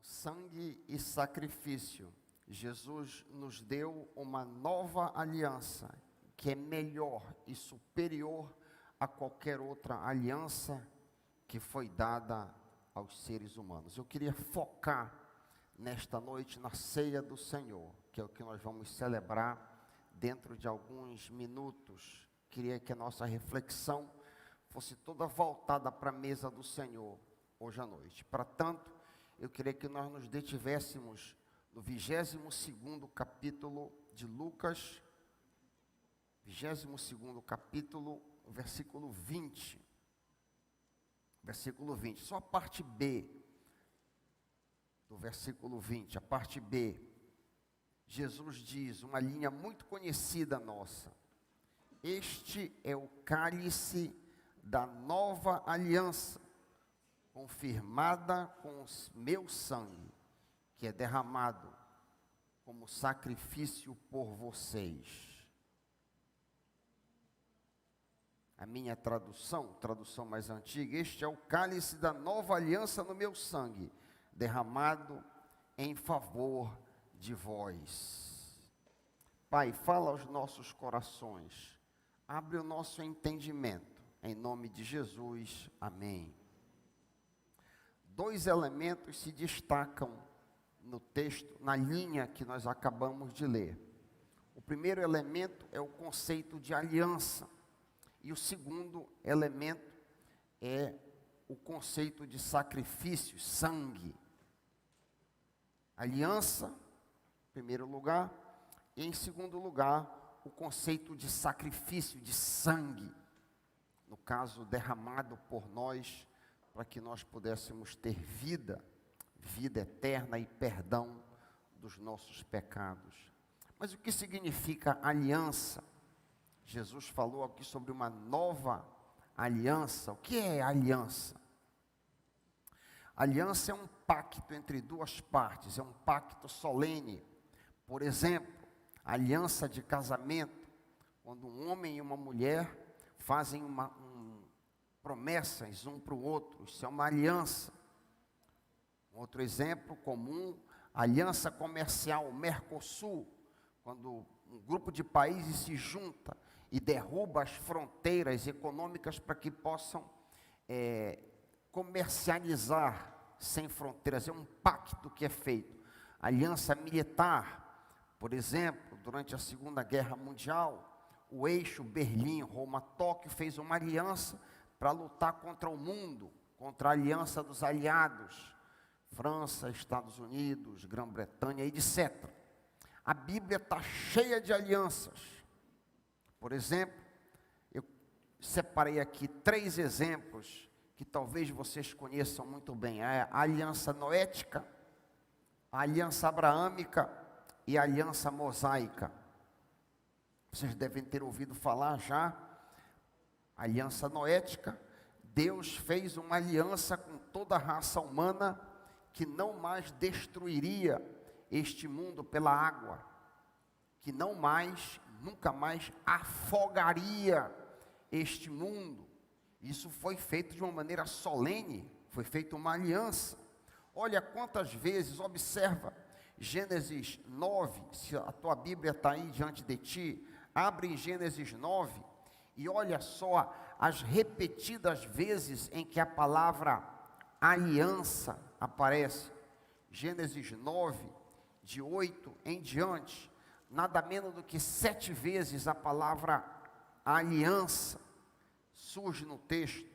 Sangue e sacrifício. Jesus nos deu uma nova aliança, que é melhor e superior a qualquer outra aliança que foi dada aos seres humanos. Eu queria focar nesta noite na ceia do Senhor, que é o que nós vamos celebrar dentro de alguns minutos. Queria que a nossa reflexão fosse toda voltada para a mesa do Senhor hoje à noite. Para tanto, eu queria que nós nos detivéssemos no 22º capítulo de Lucas, 22º capítulo, versículo 20. Versículo 20, só a parte B do versículo 20, a parte B. Jesus diz, uma linha muito conhecida nossa: este é o cálice da nova aliança, confirmada com o meu sangue, que é derramado como sacrifício por vocês. A minha tradução mais antiga: este é o cálice da nova aliança no meu sangue, derramado em favor de vós. Pai, fala aos nossos corações, abre o nosso entendimento, em nome de Jesus, amém. Dois elementos se destacam no texto, na linha que nós acabamos de ler. O primeiro elemento é o conceito de aliança, e o segundo elemento é o conceito de sacrifício, sangue. Aliança, em primeiro lugar, e em segundo lugar, o conceito de sacrifício, de sangue, no caso derramado por nós, para que nós pudéssemos ter vida eterna e perdão dos nossos pecados. Mas o que significa aliança? Jesus falou aqui sobre uma nova aliança. O que é aliança? Aliança é um pacto entre duas partes, é um pacto solene. Por exemplo, aliança de casamento, quando um homem e uma mulher fazem promessas um para o outro, isso é uma aliança. Outro exemplo comum, aliança comercial, Mercosul, quando um grupo de países se junta e derruba as fronteiras econômicas para que possam comercializar sem fronteiras. É um pacto que é feito. Aliança militar, por exemplo, durante a Segunda Guerra Mundial, o eixo Berlim-Roma-Tóquio fez uma aliança para lutar contra o mundo, contra a aliança dos aliados, França, Estados Unidos, Grã-Bretanha, etc. A Bíblia está cheia de alianças. Por exemplo, eu separei aqui 3 exemplos que talvez vocês conheçam muito bem: a aliança noética, a aliança abraâmica e a aliança mosaica. Vocês devem ter ouvido falar já. A aliança noética, Deus fez uma aliança com toda a raça humana, que não mais destruiria este mundo pela água, que nunca mais afogaria este mundo. Isso foi feito de uma maneira solene, foi feita uma aliança. Olha quantas vezes, observa, Gênesis 9, se a tua Bíblia está aí diante de ti, abre em Gênesis 9, e olha só as repetidas vezes em que a palavra aliança aparece. Gênesis 9, de 8 em diante, nada menos do que 7 vezes a palavra aliança surge no texto.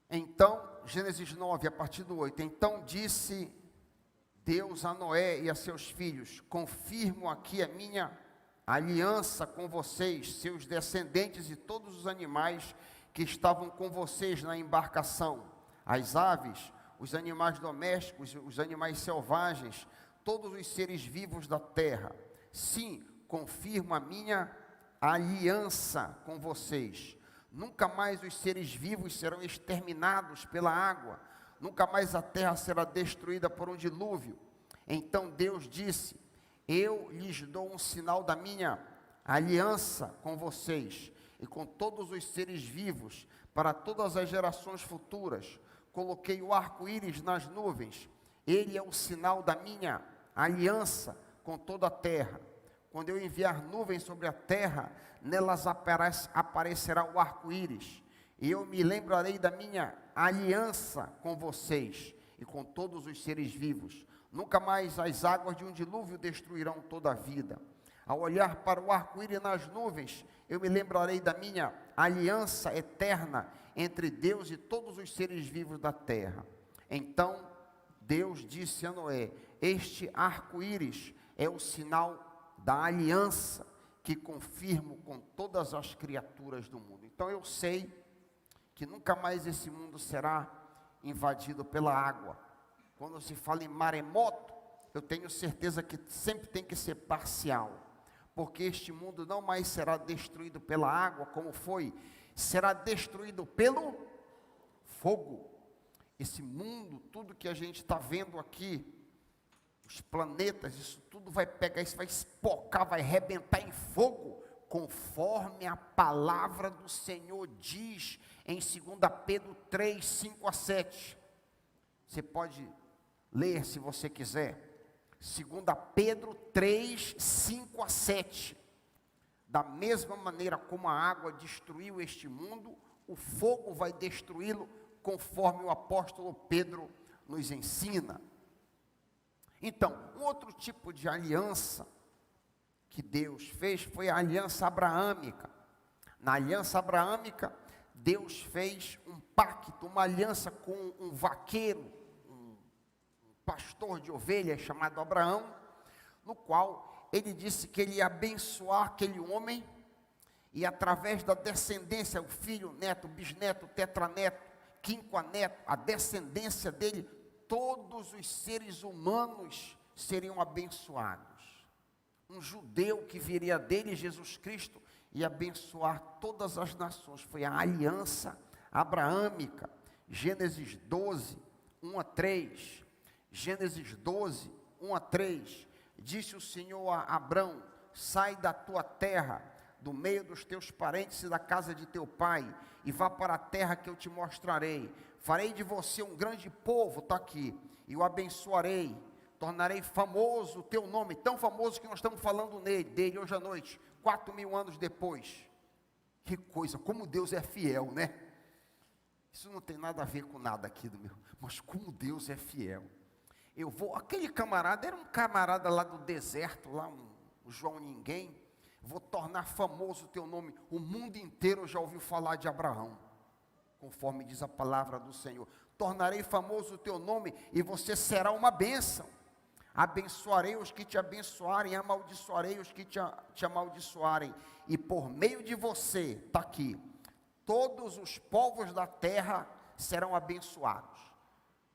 Então, Gênesis 9, a partir do 8, então disse Deus a Noé e a seus filhos: confirmo aqui a minha aliança com vocês, seus descendentes e todos os animais que estavam com vocês na embarcação, as aves, os animais domésticos, os animais selvagens, todos os seres vivos da terra. Sim, confirmo a minha aliança com vocês. Nunca mais os seres vivos serão exterminados pela água, nunca mais a terra será destruída por um dilúvio. Então Deus disse: eu lhes dou um sinal da minha aliança com vocês e com todos os seres vivos para todas as gerações futuras. coloquei o arco-íris nas nuvens. Ele é o sinal da minha aliança com toda a terra. Quando eu enviar nuvens sobre a terra, nelas aparecerá o arco-íris. E eu me lembrarei da minha aliança com vocês e com todos os seres vivos. Nunca mais as águas de um dilúvio destruirão toda a vida. Ao olhar para o arco-íris nas nuvens, eu me lembrarei da minha aliança eterna entre Deus e todos os seres vivos da terra. Então Deus disse a Noé: este arco-íris é o sinal da aliança que confirmo com todas as criaturas do mundo. Então eu sei que nunca mais esse mundo será invadido pela água. Quando se fala em maremoto, eu tenho certeza que sempre tem que ser parcial, porque este mundo não mais será destruído pela água, como foi, será destruído pelo fogo. Esse mundo, tudo que a gente está vendo aqui, os planetas, isso tudo vai pegar, isso vai espocar, vai arrebentar em fogo, conforme a palavra do Senhor diz em 2 Pedro 3, 5 a 7. Você pode ler se você quiser. 2 Pedro 3, 5 a 7. Da mesma maneira como a água destruiu este mundo, o fogo vai destruí-lo, conforme o apóstolo Pedro nos ensina. Então, um outro tipo de aliança que Deus fez foi a aliança abraâmica. Na aliança abraâmica, Deus fez um pacto, uma aliança com um vaqueiro, um pastor de ovelhas chamado Abraão, no qual ele disse que ele ia abençoar aquele homem, e através da descendência, o filho, neto, bisneto, tetraneto, quinquaneto, a descendência dele, todos os seres humanos seriam abençoados. Um judeu que viria dele, Jesus Cristo, ia abençoar todas as nações. Foi a aliança abraâmica. Gênesis 12, 1 a 3. Gênesis 12, 1 a 3. Disse o Senhor a Abrão: sai da tua terra, do meio dos teus parentes e da casa de teu pai, e vá para a terra que eu te mostrarei. Farei de você um grande povo, está aqui, e o abençoarei, tornarei famoso o teu nome, tão famoso que nós estamos falando dele hoje à noite, 4.000 anos depois. Que coisa, como Deus é fiel, né? Isso não tem nada a ver com nada aqui do meu, mas como Deus é fiel. Aquele camarada, era um camarada lá do deserto, lá um João Ninguém. Vou tornar famoso o teu nome, o mundo inteiro já ouviu falar de Abraão, conforme diz a palavra do Senhor. Tornarei famoso o teu nome, e você será uma bênção. Abençoarei os que te abençoarem, amaldiçoarei os que te amaldiçoarem, e por meio de você, está aqui, todos os povos da terra serão abençoados.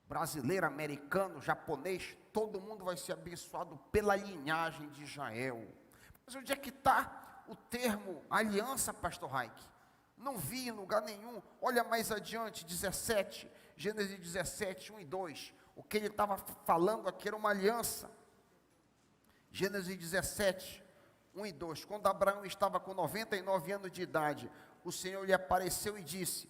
Brasileiro, americano, japonês, todo mundo vai ser abençoado pela linhagem de Israel. Mas onde é que está o termo aliança, pastor Raik? Não vi em lugar nenhum. Olha mais adiante, 17, Gênesis 17, 1 e 2. O que ele estava falando aqui era uma aliança. Gênesis 17, 1 e 2. Quando Abraão estava com 99 anos de idade, o Senhor lhe apareceu e disse: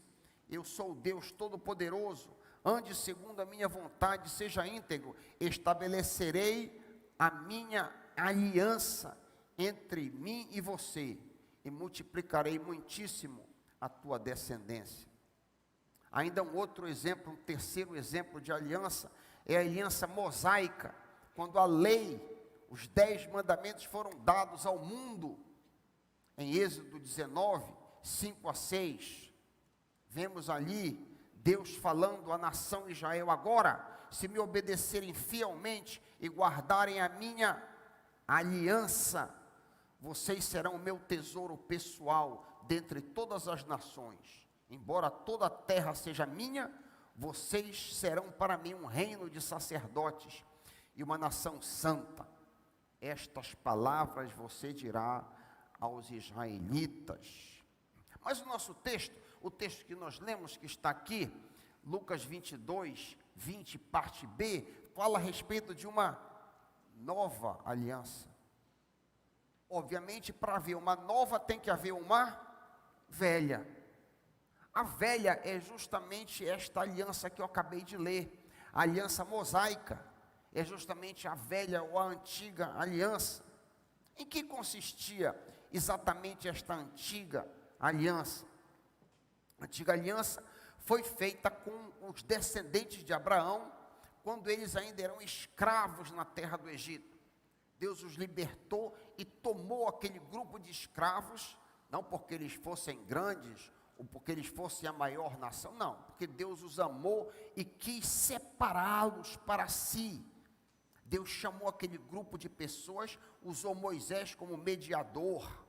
eu sou o Deus Todo-Poderoso, ande segundo a minha vontade, seja íntegro, estabelecerei a minha aliança entre mim e você, e multiplicarei muitíssimo a tua descendência. Ainda um outro exemplo, um terceiro exemplo de aliança, é a aliança mosaica, quando a lei, os 10 mandamentos foram dados ao mundo, em Êxodo 19, 5 a 6, vemos ali, Deus falando à nação Israel: agora, se me obedecerem fielmente e guardarem a minha aliança, vocês serão o meu tesouro pessoal dentre todas as nações. Embora toda a terra seja minha, vocês serão para mim um reino de sacerdotes e uma nação santa. Estas palavras você dirá aos israelitas. Mas o nosso texto, o texto que nós lemos, que está aqui, Lucas 22, 20, parte B, fala a respeito de uma nova aliança. Obviamente, para haver uma nova, tem que haver uma velha. A velha é justamente esta aliança que eu acabei de ler, a aliança mosaica, é justamente a velha ou a antiga aliança. Em que consistia exatamente esta antiga aliança? A antiga aliança foi feita com os descendentes de Abraão, quando eles ainda eram escravos na terra do Egito. Deus os libertou e tomou aquele grupo de escravos, não porque eles fossem grandes, ou porque eles fossem a maior nação, não, porque Deus os amou e quis separá-los para si. Deus chamou aquele grupo de pessoas, usou Moisés como mediador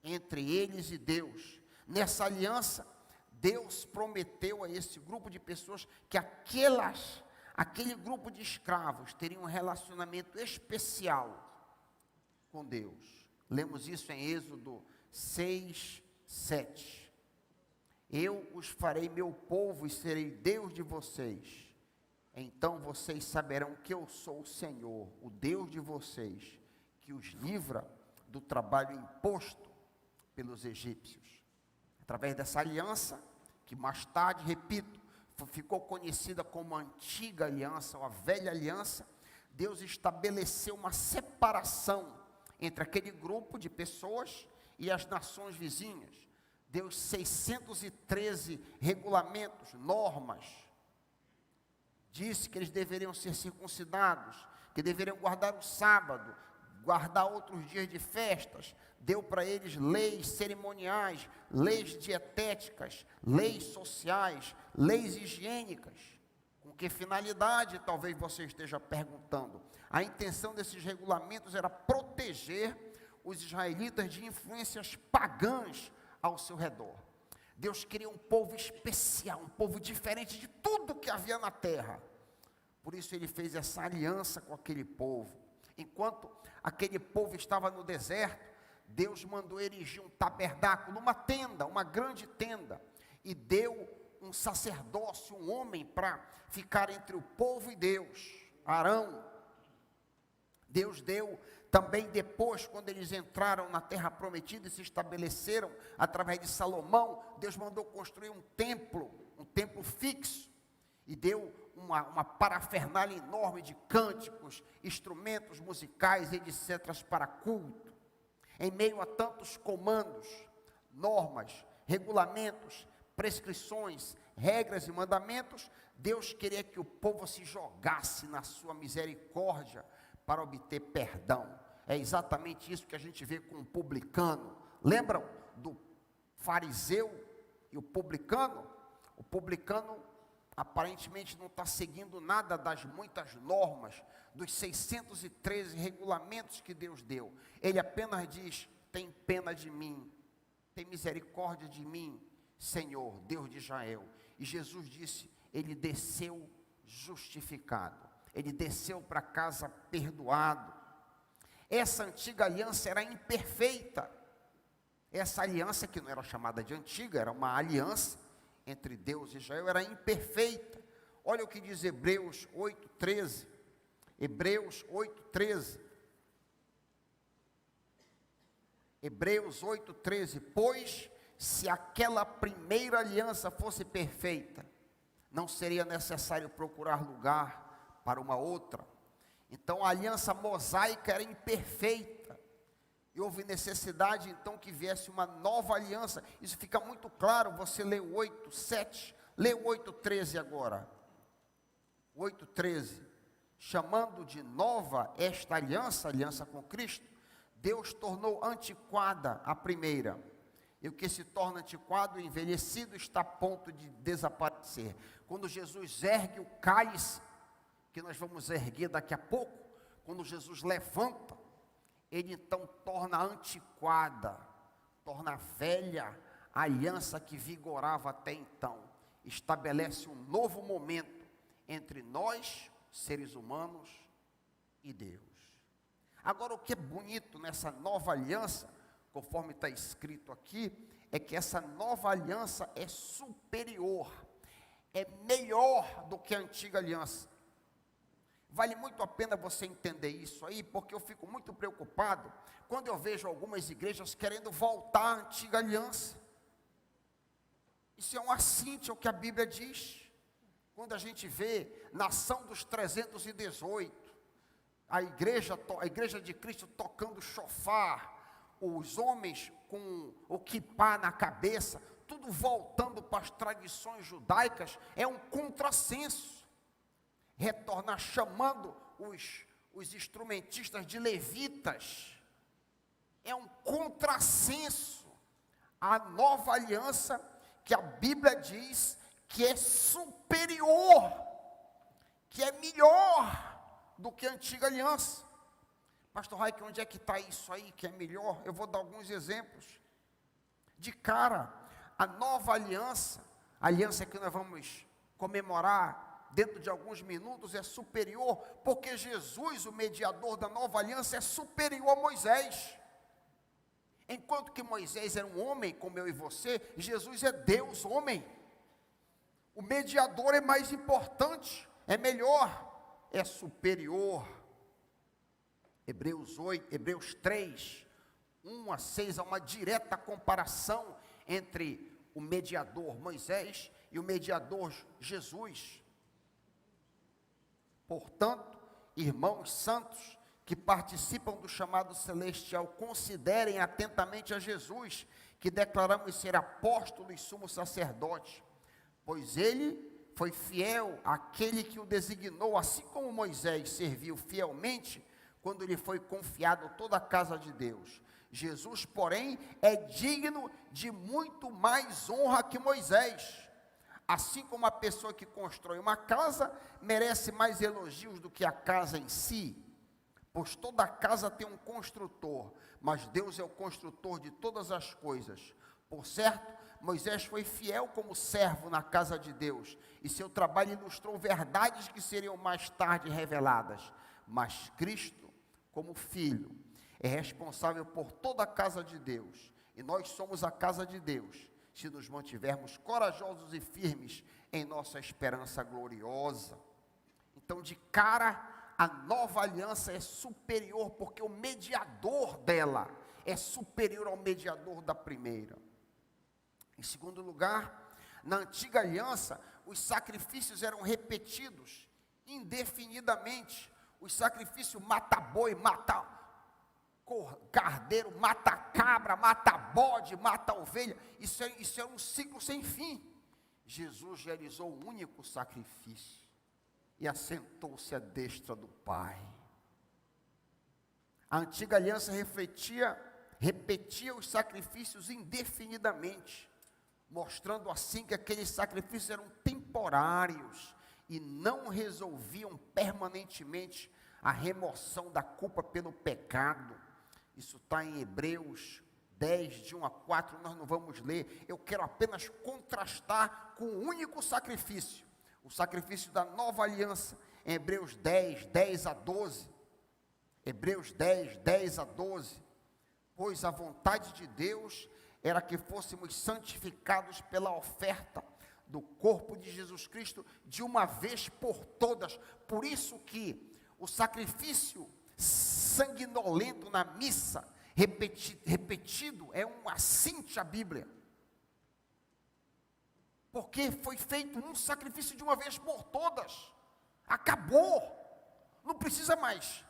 entre eles e Deus. Nessa aliança, Deus prometeu a esse grupo de pessoas que aquele grupo de escravos teria um relacionamento especial com Deus. Lemos isso em Êxodo 6, 7. Eu os farei meu povo e serei Deus de vocês. Então vocês saberão que eu sou o Senhor, o Deus de vocês, que os livra do trabalho imposto pelos egípcios. Através dessa aliança, que mais tarde, repito, ficou conhecida como a antiga aliança, ou a velha aliança, Deus estabeleceu uma separação entre aquele grupo de pessoas e as nações vizinhas. Deu 613 regulamentos, normas. Disse que eles deveriam ser circuncidados, que deveriam guardar o sábado, guardar outros dias de festas. Deu para eles leis cerimoniais, leis dietéticas, leis sociais, leis higiênicas. Com que finalidade, talvez você esteja perguntando? A intenção desses regulamentos era proteger os israelitas de influências pagãs ao seu redor. Deus queria um povo especial, um povo diferente de tudo que havia na terra. Por isso ele fez essa aliança com aquele povo. Enquanto aquele povo estava no deserto, Deus mandou erigir um tabernáculo, uma tenda, uma grande tenda, e deu um sacerdócio, um homem para ficar entre o povo e Deus, Arão. Deus deu também depois, quando eles entraram na terra prometida e se estabeleceram através de Salomão, Deus mandou construir um templo fixo, e deu uma parafernália enorme de cânticos, instrumentos musicais, etc., para culto. Em meio a tantos comandos, normas, regulamentos, prescrições, regras e mandamentos, Deus queria que o povo se jogasse na sua misericórdia para obter perdão. É exatamente isso que a gente vê com o publicano. Lembram do fariseu e o publicano? O publicano aparentemente não está seguindo nada das muitas normas, dos 613 regulamentos que Deus deu. Ele apenas diz: tem pena de mim, tem misericórdia de mim, Senhor, Deus de Israel. E Jesus disse, ele desceu justificado, ele desceu para casa perdoado. Essa antiga aliança era imperfeita. Essa aliança, que não era chamada de antiga, era uma aliança entre Deus e Israel, era imperfeita. Olha o que diz Hebreus 8:13. Hebreus 8:13. Hebreus 8:13. Pois se aquela primeira aliança fosse perfeita, não seria necessário procurar lugar para uma outra. Então a aliança mosaica era imperfeita, e houve necessidade então que viesse uma nova aliança. Isso fica muito claro, você lê o 8:7, lê o 8:13 agora. 8:13, chamando de nova esta aliança, aliança com Cristo, Deus tornou antiquada a primeira, e o que se torna antiquado, envelhecido, está a ponto de desaparecer. Quando Jesus ergue o cálice, que nós vamos erguer daqui a pouco, quando Jesus levanta, ele então torna antiquada, torna velha a aliança que vigorava até então, estabelece um novo momento entre nós, seres humanos, e Deus. Agora, o que é bonito nessa nova aliança, conforme está escrito aqui, é que essa nova aliança é superior, é melhor do que a antiga aliança. Vale muito a pena você entender isso aí, porque eu fico muito preocupado quando eu vejo algumas igrejas querendo voltar à antiga aliança. Isso é um assinte ao que a Bíblia diz. Quando a gente vê nação dos 318, a igreja de Cristo tocando chofar, os homens com o quipá na cabeça, tudo voltando para as tradições judaicas, é um contrassenso. Retornar chamando os instrumentistas de levitas, é um contrassenso à nova aliança, que a Bíblia diz que é superior, que é melhor do que a antiga aliança. Pastor Raik, onde é que está isso aí que é melhor? Eu vou dar alguns exemplos. De cara, a nova aliança, a aliança que nós vamos comemorar dentro de alguns minutos, é superior, porque Jesus, o mediador da nova aliança, é superior a Moisés. Enquanto que Moisés era um homem como eu e você, Jesus é Deus, homem. O mediador é mais importante, é melhor, é superior. Hebreus 3, 1 a 6, há uma direta comparação entre o mediador Moisés e o mediador Jesus. Portanto, irmãos santos que participam do chamado celestial, considerem atentamente a Jesus, que declaramos ser apóstolo e sumo sacerdote, pois ele foi fiel àquele que o designou, assim como Moisés serviu fielmente quando lhe foi confiado toda a casa de Deus. Jesus, porém, é digno de muito mais honra que Moisés. Assim como a pessoa que constrói uma casa merece mais elogios do que a casa em si, pois toda casa tem um construtor, mas Deus é o construtor de todas as coisas. Por certo, Moisés foi fiel como servo na casa de Deus, e seu trabalho ilustrou verdades que seriam mais tarde reveladas. Mas Cristo, como Filho, é responsável por toda a casa de Deus, e nós somos a casa de Deus, se nos mantivermos corajosos e firmes em nossa esperança gloriosa. Então, de cara, a nova aliança é superior, porque o mediador dela é superior ao mediador da primeira. Em segundo lugar, na antiga aliança, os sacrifícios eram repetidos indefinidamente. Os sacrifícios mata boi, mata carneiro, mata cabra, mata bode, mata ovelha. Isso é um ciclo sem fim. Jesus realizou um único sacrifício e assentou-se à destra do Pai. A antiga aliança repetia os sacrifícios indefinidamente, mostrando assim que aqueles sacrifícios eram temporários e não resolviam permanentemente a remoção da culpa pelo pecado. Isso está em Hebreus 10, de 1 a 4, nós não vamos ler. Eu quero apenas contrastar com o único sacrifício, o sacrifício da nova aliança, em Hebreus 10, 10 a 12. Hebreus 10, 10 a 12. Pois a vontade de Deus era que fôssemos santificados pela oferta do corpo de Jesus Cristo de uma vez por todas. Por isso que o sacrifício sanguinolento na missa, repetido, é um assinte à Bíblia. Porque foi feito um sacrifício de uma vez por todas. Acabou. Não precisa mais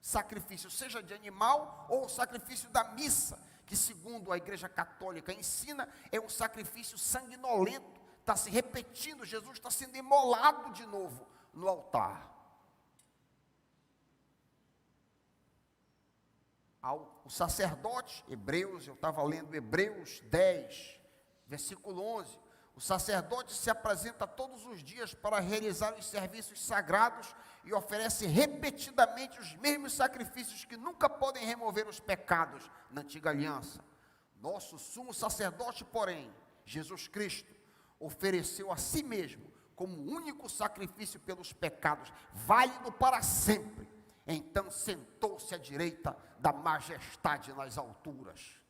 sacrifício, seja de animal ou sacrifício da missa, que segundo a Igreja Católica ensina, é um sacrifício sanguinolento. Está se repetindo, Jesus está sendo imolado de novo no altar. O sacerdote, eu estava lendo Hebreus 10, versículo 11, o sacerdote se apresenta todos os dias para realizar os serviços sagrados e oferece repetidamente os mesmos sacrifícios que nunca podem remover os pecados na antiga aliança. Nosso sumo sacerdote, porém, Jesus Cristo, ofereceu a si mesmo como único sacrifício pelos pecados, válido para sempre. Então sentou-se à direita da majestade nas alturas.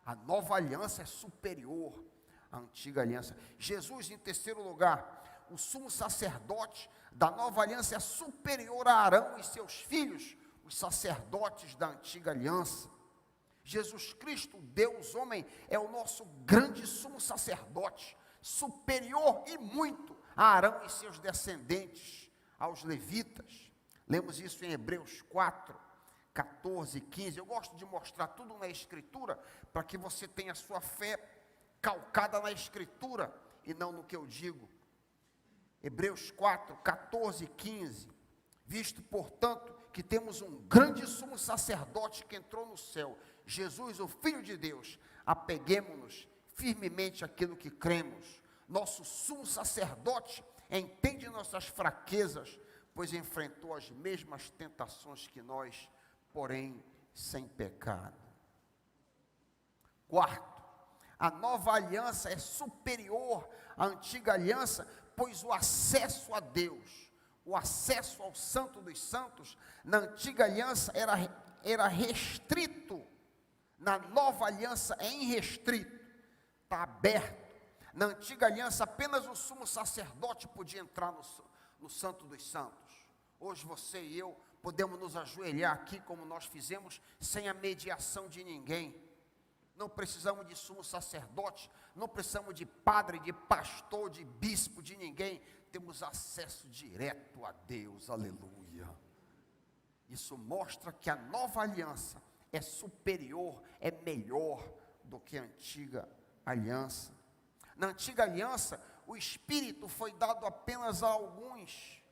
A nova aliança é superior à antiga aliança. Jesus, em terceiro lugar, o sumo sacerdote da nova aliança é superior a Arão e seus filhos, os sacerdotes da antiga aliança. Jesus Cristo, Deus homem, é o nosso grande sumo sacerdote, superior e muito a Arão e seus descendentes, aos levitas. Lemos isso em Hebreus 4, 14, 15. Eu gosto de mostrar tudo na Escritura, para que você tenha a sua fé calcada na Escritura, e não no que eu digo. Hebreus 4, 14 e 15. Visto, portanto, que temos um grande sumo sacerdote que entrou no céu, Jesus, o Filho de Deus, apeguemo-nos firmemente àquilo que cremos. Nosso sumo sacerdote entende nossas fraquezas, pois enfrentou as mesmas tentações que nós, porém sem pecado. Quarto, a nova aliança é superior à antiga aliança, pois o acesso a Deus, o acesso ao Santo dos Santos, na antiga aliança era restrito, na nova aliança é irrestrito, está aberto. Na antiga aliança apenas o sumo sacerdote podia entrar no Santo dos Santos. Hoje você e eu podemos nos ajoelhar aqui como nós fizemos, sem a mediação de ninguém. Não precisamos de sumo sacerdote, não precisamos de padre, de pastor, de bispo, de ninguém. Temos acesso direto a Deus, aleluia. Isso mostra que a nova aliança é superior, é melhor do que a antiga aliança. Na antiga aliança, o Espírito foi dado apenas a alguns.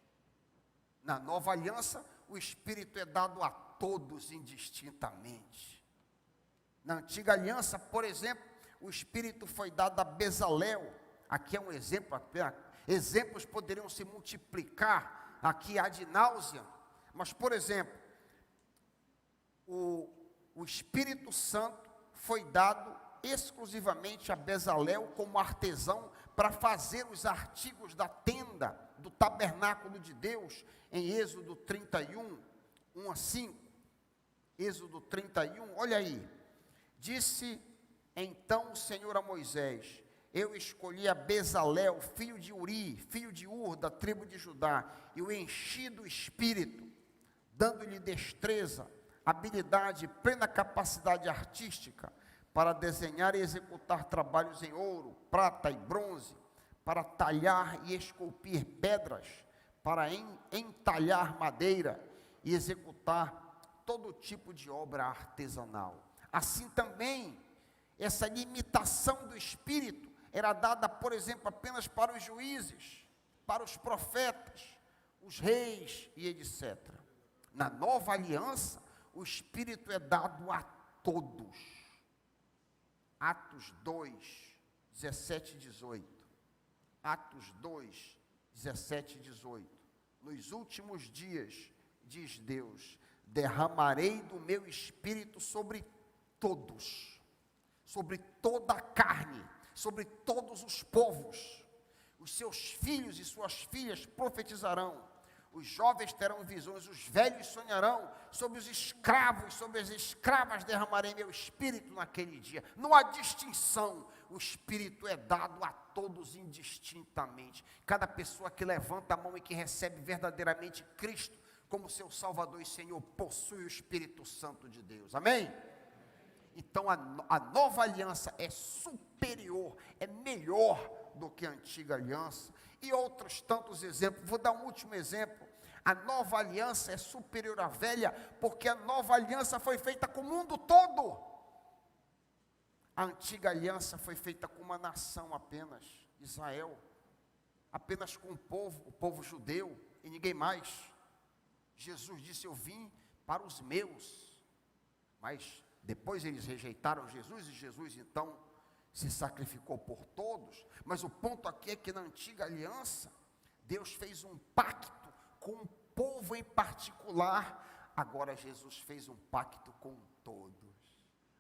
Na nova aliança, o Espírito é dado a todos indistintamente. Na antiga aliança, por exemplo, o Espírito foi dado a Bezalel. Aqui é um exemplo, exemplos poderiam se multiplicar aqui ad náusea. Mas, por exemplo, o Espírito Santo foi dado exclusivamente a Bezalel como artesão para fazer os artigos da tenda, do tabernáculo de Deus, em Êxodo 31, 1 a 5. Êxodo 31, olha aí. Disse então o Senhor a Moisés: eu escolhi a Bezalel, filho de Uri, filho de Ur, da tribo de Judá, e o enchi do Espírito, dando-lhe destreza, habilidade, plena capacidade artística, para desenhar e executar trabalhos em ouro, prata e bronze, para talhar e esculpir pedras, para entalhar madeira e executar todo tipo de obra artesanal. Assim também, essa limitação do Espírito era dada, por exemplo, apenas para os juízes, para os profetas, os reis e etc. Na nova aliança, o Espírito é dado a todos. Atos 2, 17 e 18. Atos 2, 17 e 18. Nos últimos dias, diz Deus, derramarei do meu Espírito sobre todos, sobre toda a carne, sobre todos os povos. Os seus filhos e suas filhas profetizarão, os jovens terão visões, os velhos sonharão, sobre os escravos, sobre as escravas derramarei meu Espírito naquele dia. Não há distinção, o Espírito é dado a todos indistintamente. Cada pessoa que levanta a mão e que recebe verdadeiramente Cristo como seu Salvador e Senhor, possui o Espírito Santo de Deus, amém? Então a nova aliança é superior, é melhor do que a antiga aliança. E outros tantos exemplos, vou dar um último exemplo. A nova aliança é superior à velha, porque a nova aliança foi feita com o mundo todo. A antiga aliança foi feita com uma nação apenas, Israel, apenas com o povo judeu e ninguém mais. Jesus disse: eu vim para os meus, mas depois eles rejeitaram Jesus, e Jesus então se sacrificou por todos. Mas o ponto aqui é que na antiga aliança, Deus fez um pacto com um povo em particular. Agora Jesus fez um pacto com todos,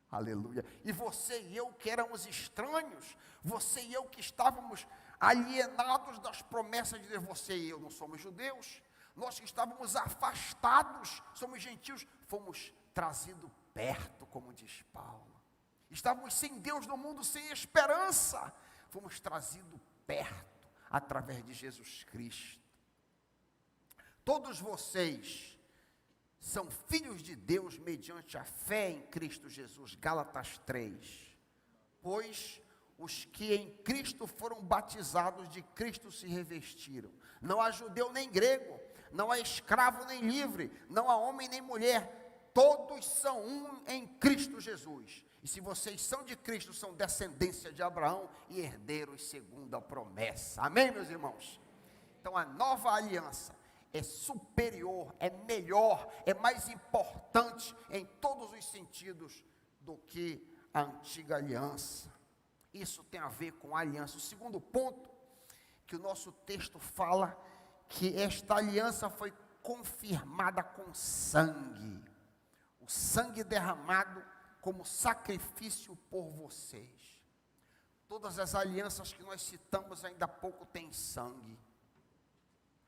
aleluia. E você e eu que éramos estranhos, você e eu que estávamos alienados das promessas de Deus, você e eu não somos judeus, nós que estávamos afastados, somos gentios, fomos trazidos perto, como diz Paulo. Estávamos sem Deus no mundo, sem esperança, fomos trazidos perto, através de Jesus Cristo. Todos vocês são filhos de Deus mediante a fé em Cristo Jesus, Gálatas 3. Pois os que em Cristo foram batizados, de Cristo se revestiram. Não há judeu nem grego, não há escravo nem livre, não há homem nem mulher, todos são um em Cristo Jesus. E se vocês são de Cristo, são descendência de Abraão e herdeiros segundo a promessa. Amém, meus irmãos? Então a nova aliança é superior, é melhor, é mais importante em todos os sentidos do que a antiga aliança. Isso tem a ver com a aliança. O segundo ponto que o nosso texto fala, que esta aliança foi confirmada com sangue. O sangue derramado como sacrifício por vocês. Todas as alianças que nós citamos ainda há pouco têm sangue.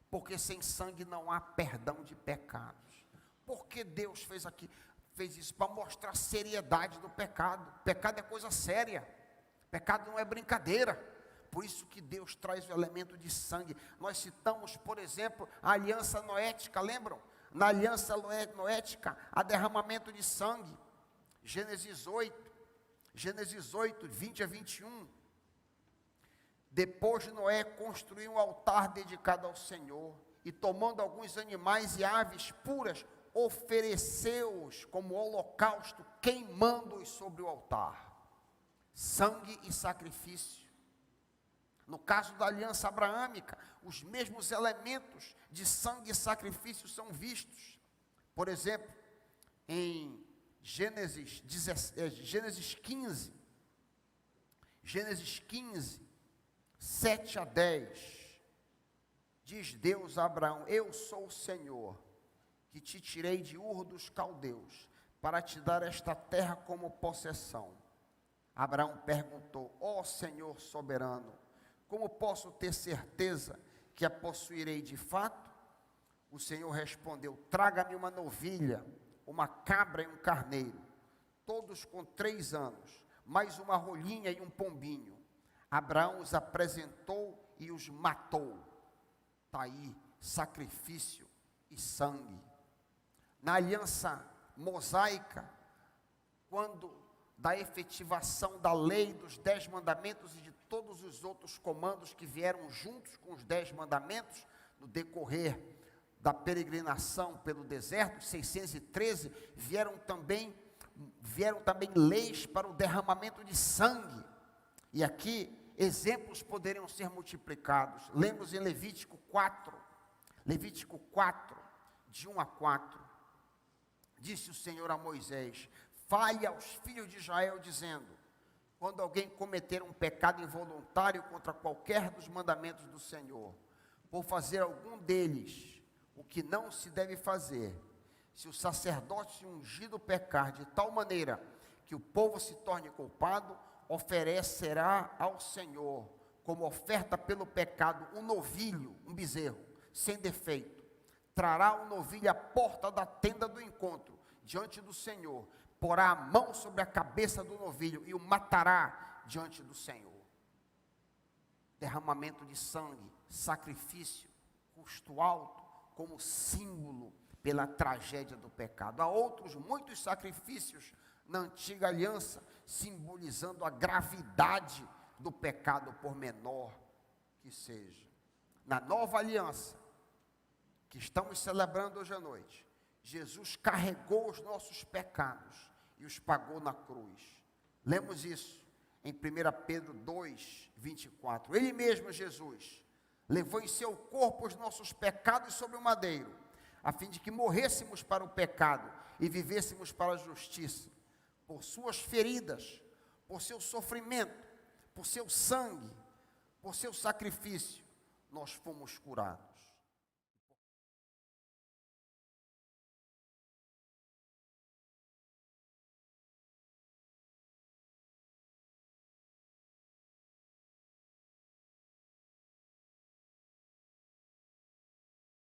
Porque sem sangue não há perdão de pecados. Porque Deus fez isso para mostrar a seriedade do pecado. Pecado é coisa séria. Pecado não é brincadeira. Por isso que Deus traz o elemento de sangue. Nós citamos, por exemplo, a aliança noética, lembram? Na aliança noética, há derramamento de sangue. Gênesis 8, 20 a 21. Depois Noé construiu um altar dedicado ao Senhor, e tomando alguns animais e aves puras, ofereceu-os como holocausto, queimando-os sobre o altar. Sangue e sacrifício. No caso da aliança abraâmica, os mesmos elementos de sangue e sacrifício são vistos. Por exemplo, em Gênesis 15, 7 a 10, diz Deus a Abraão: eu sou o Senhor, que te tirei de Ur dos Caldeus, para te dar esta terra como possessão. Abraão perguntou: ó Senhor soberano, como posso ter certeza que a possuirei de fato? O Senhor respondeu: traga-me uma novilha, uma cabra e um carneiro, todos com 3 anos, mais uma rolinha e um pombinho. Abraão os apresentou e os matou. Está aí, sacrifício e sangue. Na aliança mosaica, quando da efetivação da lei, dos 10 mandamentos e de todos os outros comandos que vieram juntos com os 10 mandamentos, no decorrer da peregrinação pelo deserto, 613, vieram também leis para o derramamento de sangue. E aqui, exemplos poderiam ser multiplicados. Lemos em Levítico 4, de 1 a 4, disse o Senhor a Moisés: fale aos filhos de Israel, dizendo: quando alguém cometer um pecado involuntário contra qualquer dos mandamentos do Senhor, por fazer algum deles o que não se deve fazer, se o sacerdote ungido pecar de tal maneira que o povo se torne culpado, oferecerá ao Senhor, como oferta pelo pecado, um novilho, um bezerro, sem defeito. Trará o novilho à porta da tenda do encontro, diante do Senhor, porá a mão sobre a cabeça do novilho e o matará diante do Senhor. Derramamento de sangue, sacrifício, custo alto, como símbolo pela tragédia do pecado. Há outros muitos sacrifícios na antiga aliança, simbolizando a gravidade do pecado, por menor que seja. Na nova aliança, que estamos celebrando hoje à noite, Jesus carregou os nossos pecados e os pagou na cruz. Lemos isso em 1 Pedro 2, 24. Ele mesmo, Jesus, levou em seu corpo os nossos pecados sobre o madeiro, a fim de que morrêssemos para o pecado e vivêssemos para a justiça. Por suas feridas, por seu sofrimento, por seu sangue, por seu sacrifício, nós fomos curados.